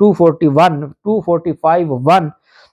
245(1)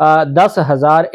10,000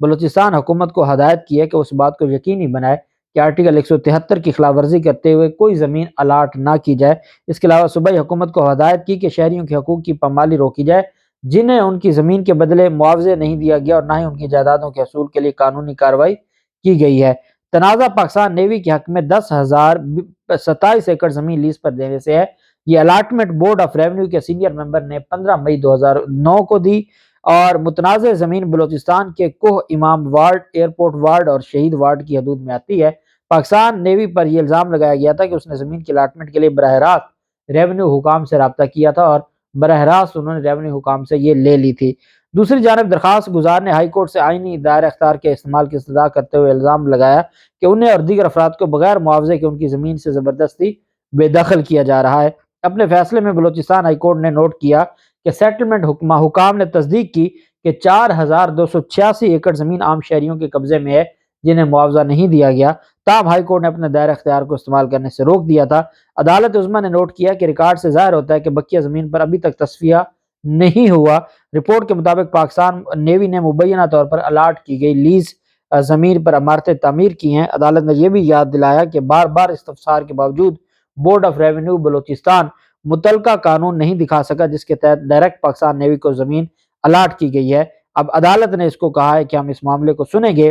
بلوچستان حکومت کو ہدایت کی ہے کہ اس بات کو یقینی بنائے کہ آرٹیکل 173 کی خلاف ورزی کرتے ہوئے کوئی زمین الاٹ نہ کی جائے۔ اس کے علاوہ صوبائی حکومت کو ہدایت کی کہ شہریوں کے حقوق کی پامالی روکی جائے جنہیں ان کی زمین کے بدلے معاوضے نہیں دیا گیا، اور نہ ہی ان کی جائیدادوں کے حصول کے لیے قانونی کارروائی کی گئی ہے۔ تنازع پاکستان نیوی کے حق میں 10,027 ایکڑ زمین لیز پر دینے سے ہے۔ یہ الاٹمنٹ بورڈ آف ریونیو کے سینئر ممبر نے 15 مئی 2009 کو دی، اور متنازع زمین بلوچستان کے کوہ امام وارڈ، ایئرپورٹ وارڈ اور شہید وارڈ کی حدود میں آتی ہے۔ پاکستان نیوی پر یہ الزام لگایا گیا تھا کہ اس نے زمین کی الاٹمنٹ کے لیے براہ راست ریونیو حکام سے رابطہ کیا تھا، اور براہ راست انہوں نے ریونیو حکام سے یہ لے لی تھی۔ دوسری جانب درخواست گزار نے ہائی کورٹ سے آئینی دائرہ اختیار کے استعمال کی استدعا کرتے ہوئے الزام لگایا کہ انہیں اور دیگر افراد کو بغیر معاوضے کے ان کی زمین سے زبردستی بے دخل کیا جا رہا ہے۔ اپنے فیصلے میں بلوچستان ہائی کورٹ نے نوٹ کیا کہ سیٹلمنٹ حکام نے تصدیق کی کہ 4,286 ایکڑ زمین عام شہریوں کے قبضے میں ہے جنہیں معاوضہ نہیں دیا گیا، تاہم ہائی کورٹ نے اپنے دائرہ اختیار کو استعمال کرنے سے روک دیا تھا۔ عدالت عظمیٰ نے نوٹ کیا کہ ریکارڈ سے ظاہر ہوتا ہے کہ بقیہ زمین پر ابھی تک تصفیہ نہیں ہوا۔ رپورٹ کے مطابق پاکستان نیوی نے مبینہ طور پر الاٹ کی گئی لیز زمین پر عمارتیں تعمیر کی ہیں۔ عدالت نے یہ بھی یاد دلایا کہ بار بار استفسار کے باوجود بورڈ آف ریونیو بلوچستان متعلقہ قانون نہیں دکھا سکا جس کے تحت ڈائریکٹ پاکستان نیوی کو زمین الاٹ کی گئی ہے۔ اب عدالت نے اس کو کہا ہے کہ ہم اس معاملے کو سنیں گے،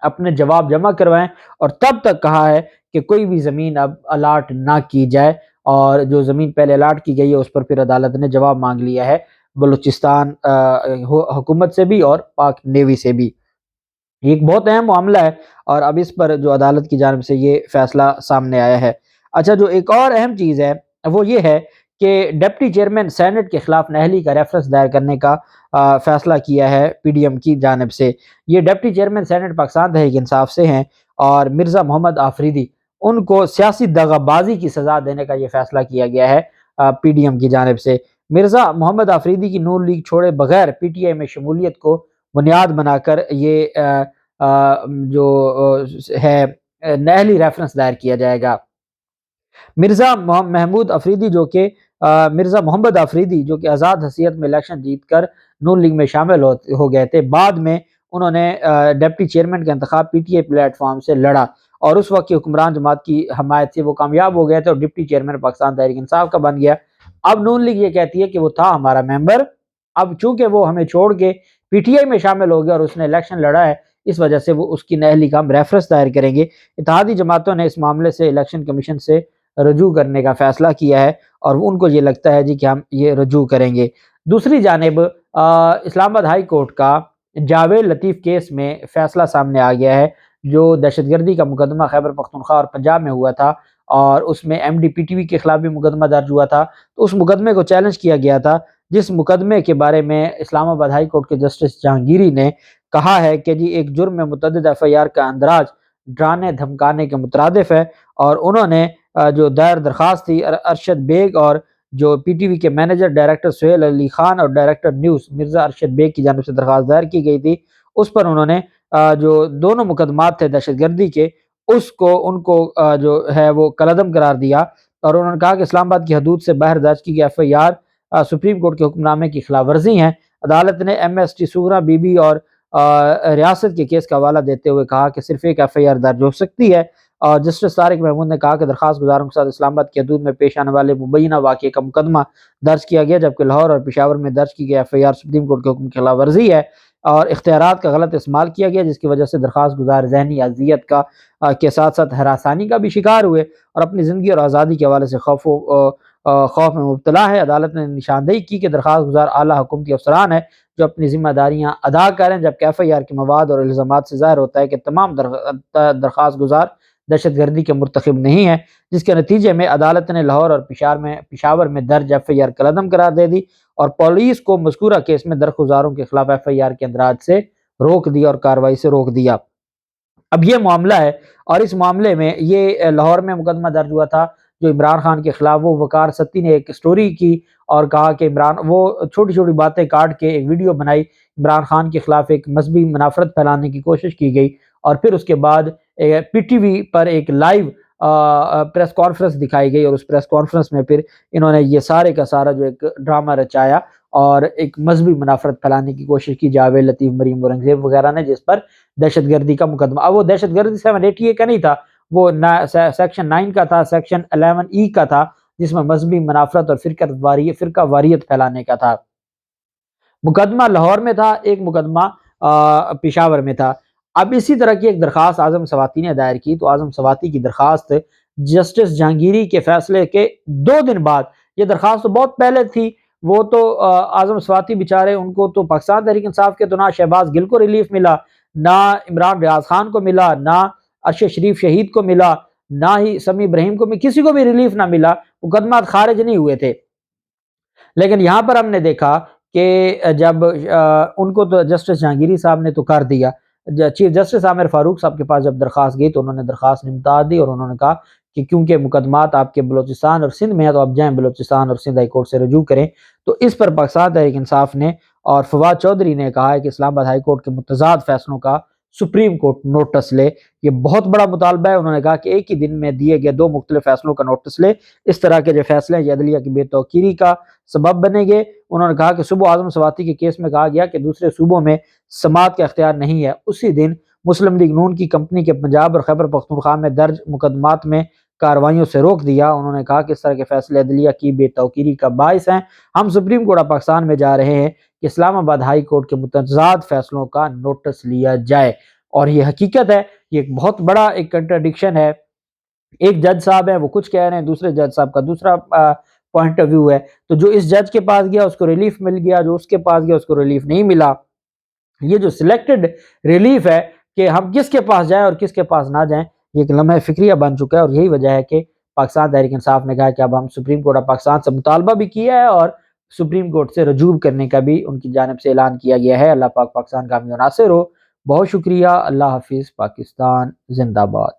اپنے جواب جمع کروائیں، اور تب تک کہا ہے کہ کوئی بھی زمین اب الاٹ نہ کی جائے، اور جو زمین پہلے الاٹ کی گئی ہے اس پر پھر عدالت نے جواب مانگ لیا ہے بلوچستان حکومت سے بھی اور پاک نیوی سے بھی۔ یہ ایک بہت اہم معاملہ ہے، اور اب اس پر جو عدالت کی جانب سے یہ فیصلہ سامنے آیا ہے۔ اچھا، جو ایک اور اہم چیز ہے وہ یہ ہے کہ ڈپٹی چیئرمین سینٹ کے خلاف نااہلی کا ریفرنس دائر کرنے کا فیصلہ کیا ہے پی ڈی ایم کی جانب سے۔ یہ deputy chairman senate Pakistan Tehreek Insaf سے ہیں، اور مرزا محمد آفریدی، ان کو سیاسی دغا بازی کی سزا دینے کا یہ فیصلہ کیا گیا ہے پی ڈی ایم کی جانب سے۔ مرزا محمد آفریدی کی نون لیگ چھوڑے بغیر پی ٹی آئی میں شمولیت کو بنیاد بنا کر یہ جو ہے نااہلی ریفرنس دائر کیا جائے گا۔ مرزا محمود افریدی جو کہ مرزا محمد آفریدی جو کہ آزاد حیثیت میں الیکشن جیت کر نون لیگ میں شامل ہو گئے تھے، بعد میں انہوں نے ڈپٹی چیئرمین کا انتخاب P T I plate form سے لڑا، اور اس وقت کی حکمران جماعت کی حمایت سے وہ کامیاب ہو گئے تھے اور ڈپٹی چیئرمین پاکستان تحریک انصاف کا بن گیا۔ اب نون لیگ یہ کہتی ہے کہ وہ تھا ہمارا ممبر، اب چونکہ وہ ہمیں چھوڑ کے پی ٹی آئی میں شامل ہو گیا اور اس نے الیکشن لڑا ہے، اس وجہ سے وہ اس کی نااہلی کا ہم ریفرنس دائر کریں گے۔ اتحادی جماعتوں نے اس معاملے سے الیکشن کمیشن سے رجوع کرنے کا فیصلہ کیا ہے، اور ان کو یہ لگتا ہے جی کہ ہم یہ رجوع کریں گے۔ دوسری جانب اسلام آباد ہائی کورٹ کا جاوید لطیف کیس میں فیصلہ سامنے آ گیا ہے، جو دہشت گردی کا مقدمہ خیبر پختونخوا اور پنجاب میں ہوا تھا، اور اس میں M D P T V کے خلاف بھی مقدمہ درج ہوا تھا، تو اس مقدمے کو چیلنج کیا گیا تھا، جس مقدمے کے بارے میں اسلام آباد ہائی کورٹ کے جسٹس جہانگیری نے کہا ہے کہ جی ایک جرم میں متعدد ایف آئی آر کا اندراج ڈرانے دھمکانے کے مترادف ہے، اور انہوں نے جو دائر درخواست تھی ارشد بیگ اور جو پی ٹی وی کے مینیجر ڈائریکٹر سہیل علی خان اور ڈائریکٹر نیوز مرزا ارشد بیگ کی جانب سے درخواست دائر کی گئی تھی، اس پر انہوں نے جو دونوں مقدمات تھے دہشت گردی کے، اس کو ان کو جو ہے وہ کالعدم قرار دیا، اور انہوں نے کہا کہ اسلام آباد کی حدود سے باہر درج کی گئی F I R supreme court کے حکم نامے کی خلاف ورزی ہیں۔ عدالت نے M S T Sughra Bibi اور ریاست کے کیس کا حوالہ دیتے ہوئے کہا کہ صرف ایک ایف آئی آر درج ہو سکتی ہے، اور جسٹس طارق محمود نے کہا کہ درخواست گزاروں کے ساتھ اسلام آباد کی حدود میں پیش آنے والے مبینہ واقعے کا مقدمہ درج کیا گیا، جبکہ لاہور اور پشاور میں درج کی گئی F I R supreme court کے حکم کی خلاف ورزی ہے، اور اختیارات کا غلط استعمال کیا گیا، جس کی وجہ سے درخواست گزار ذہنی اذیت کا کے ساتھ ساتھ ہراسانی کا بھی شکار ہوئے، اور اپنی زندگی اور آزادی کے حوالے سے خوف میں مبتلا ہے۔ عدالت نے نشاندہی کی کہ درخواست گزار اعلیٰ حکومتی افسران ہیں جو اپنی ذمہ داریاں ادا کریں، جبکہ ایف آئی آر کے مواد اور الزامات سے ظاہر ہوتا ہے کہ تمام درخواست گزار دہشت گردی کے مرتکب نہیں ہیں، جس کے نتیجے میں عدالت نے لاہور اور پشاور میں درج ایف آئی آر کالعدم قرار دے دی، اور پولیس کو مذکورہ کیس میں درخواستگزاروں کے خلاف ایف آئی آر کے اندراج سے روک دیا اور کارروائی سے روک دیا۔ اب یہ معاملہ ہے، اور اس معاملے میں یہ لاہور میں مقدمہ درج ہوا تھا جو عمران خان کے خلاف، وہ وقار ستی نے ایک سٹوری کی اور کہا کہ وہ چھوٹی چھوٹی باتیں کاٹ کے ایک ویڈیو بنائی، عمران خان کے خلاف ایک مذہبی منافرت پھیلانے کی کوشش کی گئی، اور پھر اس کے بعد پی ٹی وی پر ایک لائیو پریس کانفرنس دکھائی گئی، اور اس پریس کانفرنس میں پھر انہوں نے یہ سارے کا سارا جو ایک ڈرامہ رچایا اور ایک مذہبی منافرت پھیلانے کی کوشش کی جاوید لطیف، مریم اورنگزیب وغیرہ نے، جس پر دہشت گردی کا مقدمہ، اب وہ دہشت گردی 780 کا نہیں تھا، وہ سیکشن 9 کا تھا، سیکشن 11E کا تھا، جس میں مذہبی منافرت اور فرقہ واریت پھیلانے کا تھا۔ مقدمہ لاہور میں تھا، ایک مقدمہ پشاور میں تھا۔ اب اسی طرح کی ایک درخواست اعظم سواتی نے دائر کی، تو اعظم سواتی کی درخواست جسٹس جہانگیری کے فیصلے کے 2 دن بعد، یہ درخواست تو بہت پہلے تھی، وہ تو اعظم سواتی بیچارے، ان کو تو پاکستان تحریک انصاف کے تو نہ شہباز گل کو ریلیف ملا، نہ عمران ریاض خان کو ملا، نہ ارشد شریف شہید کو ملا، نہ ہی سمیع ابراہیم کو، کسی کو بھی ریلیف نہ ملا، مقدمات خارج نہیں ہوئے تھے۔ لیکن یہاں پر ہم نے دیکھا کہ جب ان کو تو جسٹس جہانگیری صاحب نے تو کر دیا، چیف جسٹس عامر فاروق صاحب کے پاس جب درخواست گئی تو انہوں نے درخواست نمٹا دی، اور انہوں نے کہا کہ کیونکہ مقدمات آپ کے بلوچستان اور سندھ میں ہیں تو آپ جائیں بلوچستان اور سندھ ہائی کورٹ سے رجوع کریں۔ تو اس پر پاکستان تحریک انصاف نے اور فواد چودھری نے کہا ہے کہ اسلام آباد ہائی کورٹ کے متضاد فیصلوں کا سپریم کورٹ نوٹس لے، یہ بہت بڑا مطالبہ ہے۔ انہوں نے کہا کہ ایک ہی دن میں دیے گئے 2 مختلف فیصلوں کا نوٹس لے، اس طرح کے جو فیصلے ہیں یہ عدلیہ کی بے توقیری کا سبب بنے گے۔ انہوں نے کہا کہ صوبہ اعظم سواتی کے کیس میں کہا گیا کہ دوسرے صوبوں میں سماعت کا اختیار نہیں ہے، اسی دن مسلم لیگ نون کی کمپنی کے پنجاب اور خیبر پختونخوا میں درج مقدمات میں کارروائیوں سے روک دیا۔ انہوں نے کہا کہ اس طرح کے فیصلے عدلیہ کی بے توقیری کا باعث ہیں۔ ہم سپریم کورٹ آف پاکستان میں جا رہے ہیں کہ اسلام آباد ہائی کورٹ کے متضاد فیصلوں کا نوٹس لیا جائے، اور یہ حقیقت ہے، یہ ایک بہت بڑا ایک کنٹرڈکشن ہے۔ ایک جج صاحب ہے وہ کچھ کہہ رہے ہیں، دوسرے جج صاحب کا دوسرا پوائنٹ آف ویو ہے، تو جو اس جج کے پاس گیا اس کو ریلیف مل گیا، جو اس کے پاس گیا اس کو ریلیف نہیں ملا۔ یہ جو سلیکٹڈ ریلیف ہے کہ ہم کس کے پاس جائیں اور کس کے پاس نہ جائیں، یہ ایک لمحہ فکریہ بن چکا ہے، اور یہی وجہ ہے کہ پاکستان تحریک انصاف نے کہا کہ اب ہم سپریم کورٹ آف پاکستان سے مطالبہ بھی کیا ہے اور سپریم کورٹ سے رجوع کرنے کا بھی ان کی جانب سے اعلان کیا گیا ہے۔ اللہ پاک پاکستان کا حامی و ناصر ہو۔ بہت شکریہ، اللہ حافظ، پاکستان زندہ باد۔